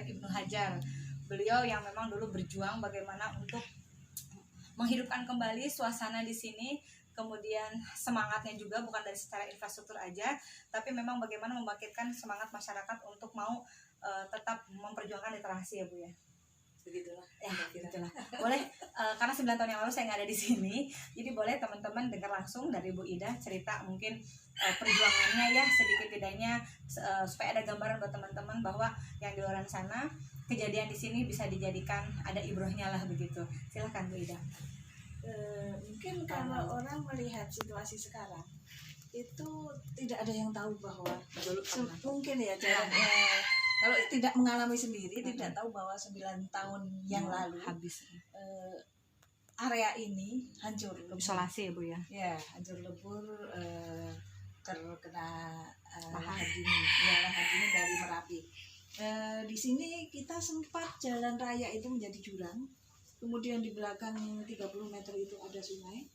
Syekh Ibnu Hajar. Beliau yang memang dulu berjuang bagaimana untuk menghidupkan kembali suasana di sini, kemudian semangatnya juga bukan dari secara infrastruktur aja, tapi memang bagaimana membangkitkan semangat masyarakat untuk mau tetap memperjuangkan literasi ya Bu ya. Begitulah ya, begitulah. Boleh karena 9 tahun yang lalu saya nggak ada di sini, jadi boleh teman-teman dengar langsung dari Bu Ida cerita mungkin perjuangannya ya sedikit tidaknya supaya ada gambaran buat teman-teman bahwa yang di luar sana kejadian di sini bisa dijadikan ada ibrohnya lah begitu. Silahkan Bu Ida. Mungkin kalau orang melihat situasi sekarang itu tidak ada yang tahu bahwa mungkin ya kalau tidak mengalami sendiri tidak tahu bahwa 9 tahun yang lalu habis area ini hancur isolasi ya Bu ya. Ya, hancur lebur, terkena lahar dingin dari Merapi. Di sini kita sempat jalan raya itu menjadi jurang. Kemudian di belakang 30 meter itu ada sungai.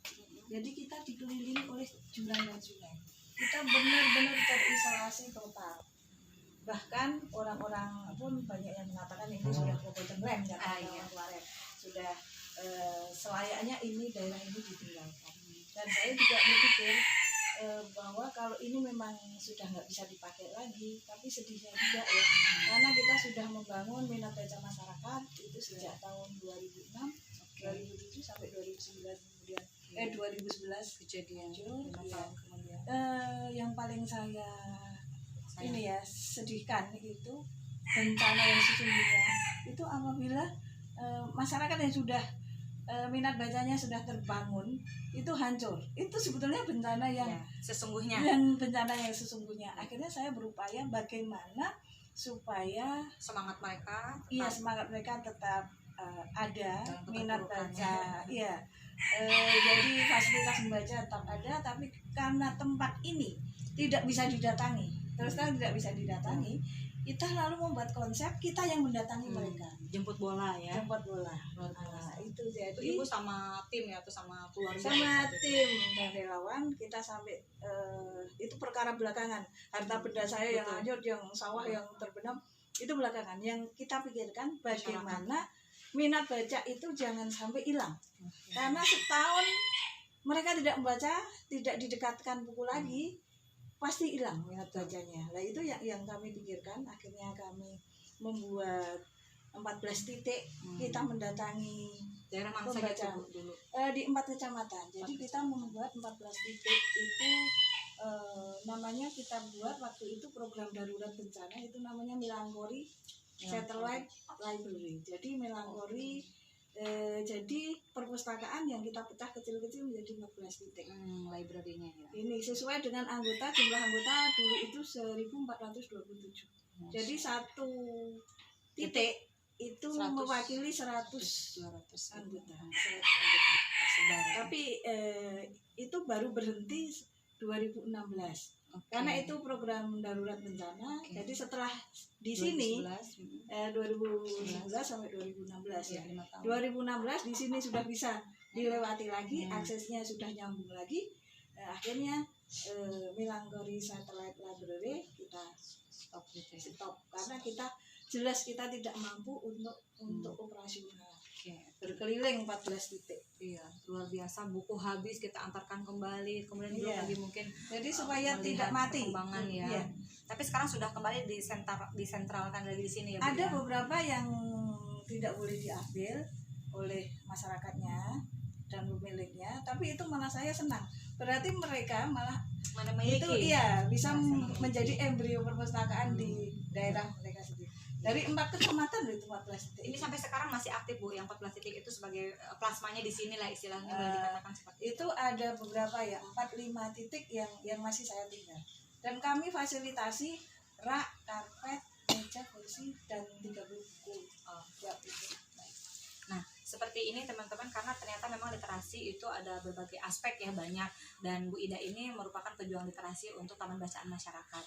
Jadi kita dikelilingi oleh jurang dan sungai. Kita benar-benar terisolasi total. Bahkan orang-orang pun banyak yang mengatakan ini sudah forgotten land, kemarin sudah selayaknya ini daerah ini ditinggalkan. Dan saya juga berpikir bahwa kalau ini memang sudah nggak bisa dipakai lagi, tapi sedihnya juga ya, karena kita sudah membangun minat baca masyarakat itu sejak tahun 2006, 2007 sampai 2009 kemudian 2011 kejadian ya. Yang paling saya ini ya sedihkan itu bencana yang sesungguhnya itu apabila masyarakat yang sudah minat bacanya sudah terbangun itu hancur. Itu sebetulnya bencana yang sesungguhnya. Bencana yang sesungguhnya. Akhirnya saya berupaya bagaimana supaya semangat mereka tetap ada minat baca. Iya. Jadi fasilitas membaca tetap ada, tapi karena tempat ini tidak bisa didatangi. Terus terang tidak bisa didatangi. Kita lalu membuat konsep kita yang mendatangi mereka. Jemput bola ya. Jemput bola. Itu jadi. Ibu sama tim ya atau sama keluarga? Sama tim dan relawan kita sampai itu perkara belakangan. Harta benda saya yang hancur, yang sawah yang terbenam itu belakangan. Yang kita pikirkan bagaimana minat baca itu jangan sampai hilang. Karena setahun mereka tidak membaca, tidak didekatkan buku lagi, pasti hilang minat bacanya. Nah itu yang kami pikirkan. Akhirnya kami membuat 14 titik kita mendatangi daerah mana saja dulu? Di 4 kecamatan. Jadi kita membuat 14 titik itu namanya kita buat waktu itu program darurat bencana itu namanya Melangkori Satellite Library. Jadi Melangkori jadi perpustakaan yang kita pecah kecil-kecil menjadi 14 titik. Library-nya ya. Ini sesuai dengan jumlah anggota dulu itu 1427. Jadi satu titik itu 100, mewakili 200 anggota. Tapi itu baru berhenti 2016. Karena itu program darurat bencana. Jadi setelah di sini 2011 sampai 2016 ya. 2016 di sini sudah bisa dilewati lagi, aksesnya sudah nyambung lagi. Akhirnya Melangkori Satellite Library kita stop karena kita jelas kita tidak mampu untuk operasional. Berkeliling 14 titik. Iya, luar biasa. Buku habis kita antarkan kembali, kemudian juga lagi mungkin. Jadi supaya tidak mati. Perkembangan ya. Iya. Tapi sekarang sudah kembali disentralkan lagi di sini ya. Ada beberapa yang tidak boleh diambil oleh masyarakatnya dan pemiliknya, tapi itu malah saya senang. Berarti mereka malah itu bisa menjadi embrio perpustakaan di daerah mereka sendiri. Dari 4 kecamatan itu 14 titik. Ini sampai sekarang masih aktif Bu, yang 14 titik itu sebagai plasmanya di sini lah istilahnya boleh dikatakan seperti itu. Ada beberapa ya 4-5 titik yang masih saya tinggal. Dan kami fasilitasi rak, karpet, meja, kursi dan 30 buku. Nah, seperti ini teman-teman, karena ternyata memang literasi itu ada berbagai aspek ya, banyak, dan Bu Ida ini merupakan pejuang literasi untuk taman bacaan masyarakat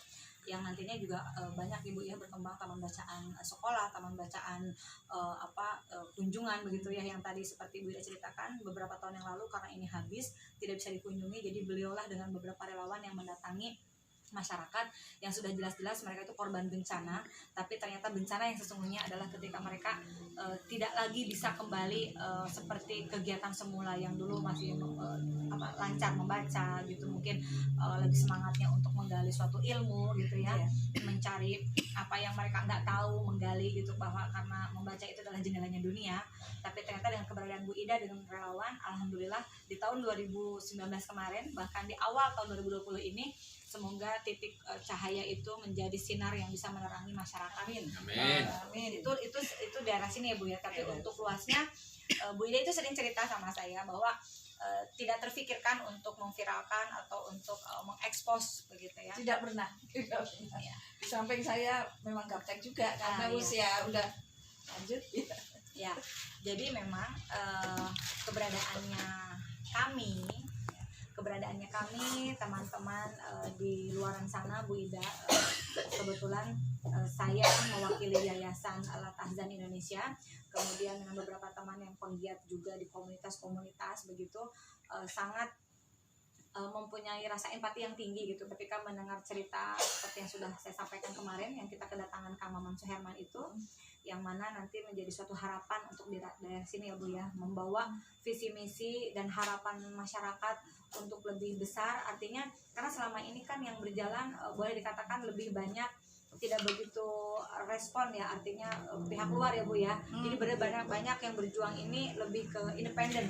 yang nantinya juga banyak Ibu ya berkembang, taman bacaan sekolah, taman bacaan kunjungan begitu ya, yang tadi seperti Bu Ida ceritakan beberapa tahun yang lalu karena ini habis tidak bisa dikunjungi, jadi beliaulah dengan beberapa relawan yang mendatangi masyarakat yang sudah jelas-jelas mereka itu korban bencana, tapi ternyata bencana yang sesungguhnya adalah ketika mereka tidak lagi bisa kembali seperti kegiatan semula yang dulu masih lancar membaca gitu, mungkin lebih semangatnya untuk menggali suatu ilmu gitu ya, mencari apa yang mereka nggak tahu, menggali gitu, bahwa karena membaca itu adalah jendelanya dunia. Tapi ternyata dengan keberadaan Bu Ida dengan relawan, alhamdulillah di tahun 2019 kemarin, bahkan di awal tahun 2020 ini, semoga titik cahaya itu menjadi sinar yang bisa menerangi masyarakat. Amin. Amin. Itu daerah sini ya Bu ya. Tapi untuk luasnya, Bu Ida itu sering cerita sama saya bahwa tidak terfikirkan untuk memviralkan atau untuk mengekspos begitu ya. Tidak pernah. Ya. Di samping saya memang gaptek juga karena usia udah lanjut. Ya, jadi memang keberadaannya kami teman-teman di luaran sana, Bu Ida, kebetulan saya mewakili Yayasan Al-Tahzan Indonesia, kemudian dengan beberapa teman yang penggiat juga di komunitas-komunitas begitu, sangat mempunyai rasa empati yang tinggi gitu ketika mendengar cerita seperti yang sudah saya sampaikan kemarin, yang kita kedatangan Kang Maman Suherman itu, yang mana nanti menjadi suatu harapan untuk di daerah sini ya Bu ya, membawa visi misi dan harapan masyarakat untuk lebih besar. Artinya karena selama ini kan yang berjalan boleh dikatakan lebih banyak tidak begitu respon ya, artinya pihak luar ya Bu ya. Jadi benar-benar banyak yang berjuang ini lebih ke independen.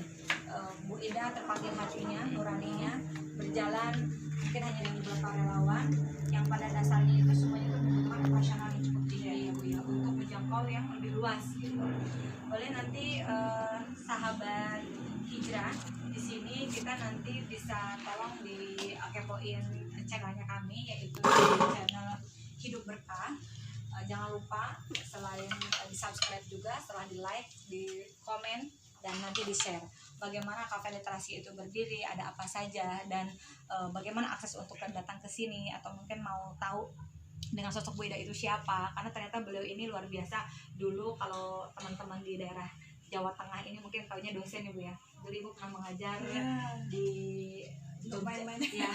Bu Ida terpanggil hatinya, nuraninya berjalan mungkin hanya dengan beberapa relawan yang pada dasarnya itu semuanya itu membutuhkan operasional yang cukup tinggi ya Bu ya, untuk menjangkau yang lebih luas gitu. Boleh nanti sahabat hijrah di sini kita nanti bisa tolong di kepoin channelnya kami, yaitu channel Hidup Berkah. Jangan lupa selain di subscribe juga, setelah di like, di komen, dan nanti di share bagaimana Cafe Literasi itu berdiri, ada apa saja, dan bagaimana akses untuk datang ke sini, atau mungkin mau tahu dengan sosok Bu Ida itu siapa, karena ternyata beliau ini luar biasa. Dulu kalau teman-teman di daerah Jawa Tengah ini mungkin taunya dosen ya Bu ya, jadi Ibu pernah mengajar di main-main ya.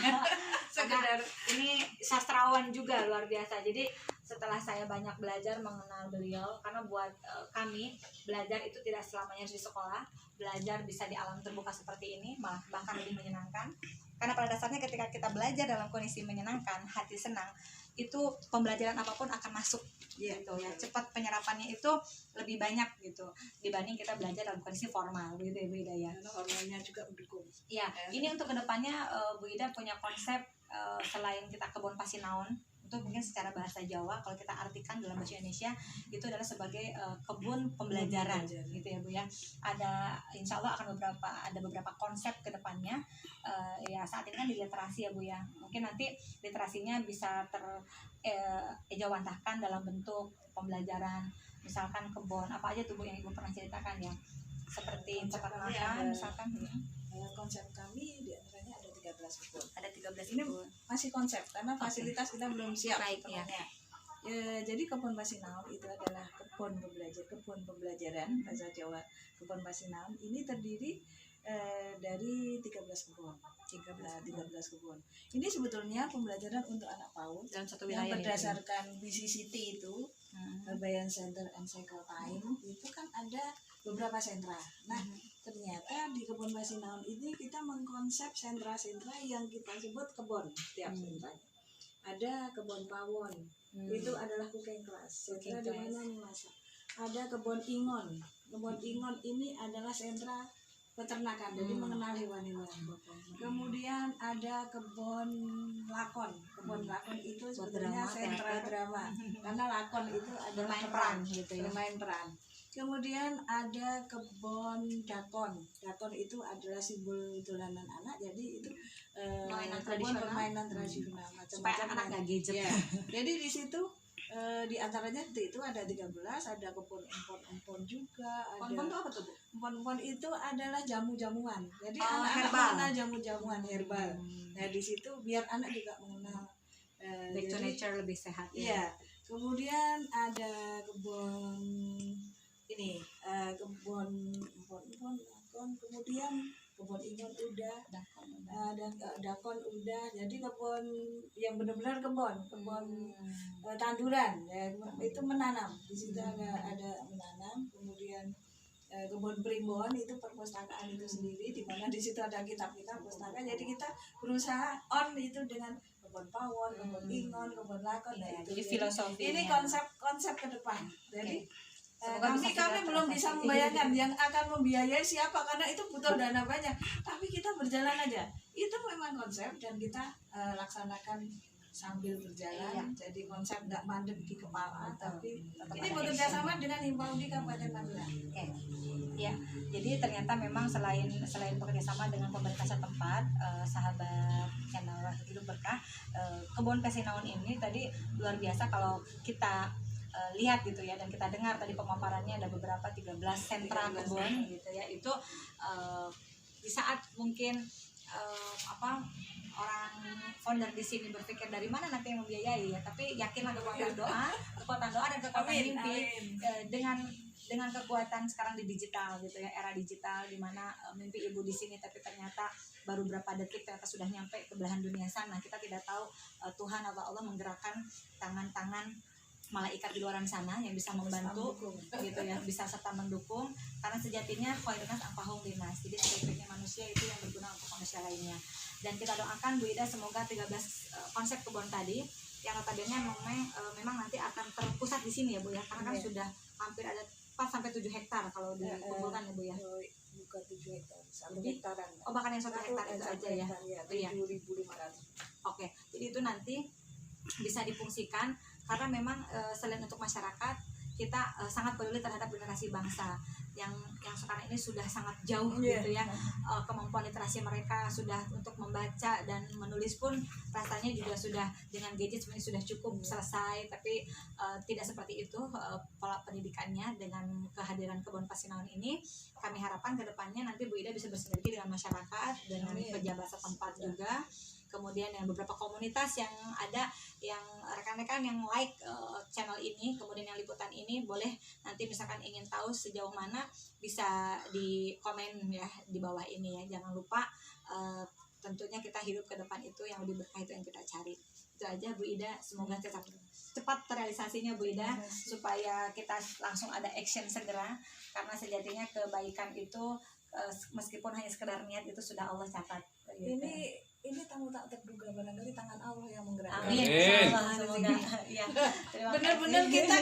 sekedar Ini sastrawan juga luar biasa. Jadi setelah saya banyak belajar mengenal beliau, karena buat kami belajar itu tidak selamanya harus di sekolah, belajar bisa di alam terbuka seperti ini, bahkan lebih menyenangkan. Karena pada dasarnya ketika kita belajar dalam kondisi menyenangkan, hati senang, itu pembelajaran apapun akan masuk gitu ya, cepat penyerapannya itu lebih banyak gitu dibanding kita belajar dalam kondisi formal gitu ya Bu Ida ya. Hormonnya juga mendukung. Ya, ini untuk kedepannya Bu Ida punya konsep selain kita kebun pasinaon, itu mungkin secara bahasa Jawa kalau kita artikan dalam bahasa Indonesia itu adalah sebagai kebun pembelajaran gitu ya Bu ya. Ada, insya Allah akan ada beberapa konsep kedepannya. Ya saat ini kan di literasi ya Bu ya, mungkin nanti literasinya bisa ejawantahkan dalam bentuk pembelajaran, misalkan kebun apa aja tuh Bu yang Ibu pernah ceritakan ya, seperti peternakan misalkan. Konsep kami diantaranya ada 13 kebun. Ada 13 Ini kebun. masih konsep karena fasilitas kita belum siap. Baik, ya. Jadi kebun pasinaon itu adalah kebun pembelajaran bahasa Jawa. Kebun pasinaon ini terdiri dari 13 kebun. 13 kebun. Ini sebetulnya pembelajaran untuk anak PAUD Dalam satu yang wilayah berdasarkan BCCT itu, Bayan Center and Cycle Time, itu kan ada beberapa sentra. Nah, ternyata di kebun pasinaon ini kita mengkonsep sentra-sentra yang kita sebut kebun tiap sentranya. Ada kebun pawon, itu adalah cooking class, sentra di mana memasak. Ada kebun ingon. Kebun ingon ini adalah sentra peternakan, jadi mengenal hewan-hewan. Kemudian ada kebun lakon. Kebun lakon itu sebetulnya sentra drama, karena lakon itu ada bermain peran gitu ya. Bermain peran. Kemudian ada kebun dakon. Dakon itu adalah simbol dolanan anak, jadi itu kebun permainan tradisional, macam-macam anak nggak gadget. Ya. Jadi di situ di antaranya itu ada 13, ada kebun empon-empon juga. Empon itu apa tuh Bu? Empon-empon itu adalah jamu-jamuan. Jadi anak-anak herbal. mengenal jamu-jamuan herbal. Nah di situ biar anak juga mengenal. Back to nature, lebih sehat ya. Iya. Kemudian ada kebun ini, kebun empon-empon, kemudian kebun ingun udah, Dakon. dan dakon udah. Jadi kebun yang benar-benar kebun tanduran ya, itu menanam di situ ada menanam. Kemudian kebun primbon itu perpustakaan itu sendiri, di mana di situ ada kitab-kitab pustaka. Jadi kita berusaha on itu dengan kebun pawon, kebun ingon, kebun lakon. Ya, itu jadi filosofi ini konsep ke depan. Jadi Semoga bisa kami kita belum bisa transaksi. membayangkan yang akan membiayai siapa, karena itu butuh dana banyak. Tapi kita berjalan aja. Itu memang konsep dan kita laksanakan sambil berjalan. Jadi konsep nggak mandek di kepala, tapi ini bekerja sama dengan Himpau di Kabupaten Madura. Oke. Ya, jadi ternyata memang selain bekerjasama dengan pemerintah setempat, sahabat channel Hidup Berkah, kebun Pesinaun ini tadi luar biasa kalau kita lihat gitu ya, dan kita dengar tadi pemaparannya ada beberapa 13 sentra kebun gitu ya. Itu di saat mungkin orang founder di sini berpikir dari mana nanti yang membiayai ya, tapi yakinlah kekuatan doa dan kekuatan mimpi. Dengan kekuatan sekarang di digital gitu ya, era digital di mana mimpi ibu di sini, tapi ternyata baru berapa detik ternyata sudah nyampe ke belahan dunia sana. Kita tidak tahu Tuhan atau Allah menggerakkan tangan-tangan malaikat di luar sana yang bisa membantu gitu ya, bisa serta mendukung, karena sejatinya koirinas ampahung dinas. Jadi sebaik-baiknya manusia itu yang berguna untuk manusia lainnya. Dan kita doakan Bu Ida semoga 13 konsep kebun tadi yang notabene memang nanti akan terpusat di sini ya Bu ya, karena kan sudah hampir ada 4-7 hektar kalau dikumpulkan ya Bu ya. Bukan 7 hektar, 1 Lebih? hektaran. Oh bahkan yang 1 hektar itu aja ya. Iya. 7.500. Oke, jadi itu nanti bisa difungsikan, karena memang selain untuk masyarakat, kita sangat peduli terhadap generasi bangsa yang sekarang ini sudah sangat jauh gitu ya. Kemampuan literasi mereka sudah untuk membaca dan menulis pun rasanya juga sudah dengan gadget sebenarnya sudah cukup selesai, tapi tidak seperti itu pola pendidikannya. Dengan kehadiran kebun Pesinaun ini, kami harapkan ke depannya nanti Bu Ida bisa bersinergi dengan masyarakat, dengan pejabat setempat juga. Kemudian yang beberapa komunitas yang ada, yang rekan-rekan yang like channel ini, kemudian yang liputan ini, boleh nanti misalkan ingin tahu sejauh mana bisa di komen ya di bawah ini ya. Jangan lupa tentunya kita hidup ke depan itu yang lebih berkah, itu yang kita cari. Itu aja Bu Ida, semoga cepat terrealisasinya Bu Ida, supaya kita langsung ada action segera, karena sejatinya kebaikan itu meskipun hanya sekedar niat itu sudah Allah catat gitu. Ini tamu tak terduga, barangkali tangan Allah yang menggerakkan. Amin. Semoga ya. Bener-bener kita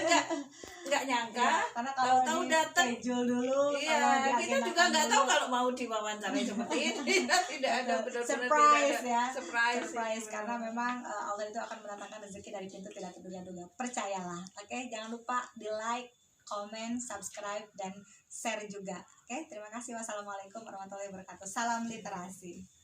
nggak nyangka, ya, karena kalau tahu datang schedule dulu, iya, kita juga nggak tahu kalau mau diwawancarai seperti ini. Tidak ada benar-benar surprise ya, surprise karena memang Allah itu akan mendatangkan rezeki dari pintu tidak terduga-duga, percayalah. Oke, jangan lupa di like, komen, subscribe, dan share juga. Oke, terima kasih. Wassalamualaikum warahmatullahi wabarakatuh. Salam literasi.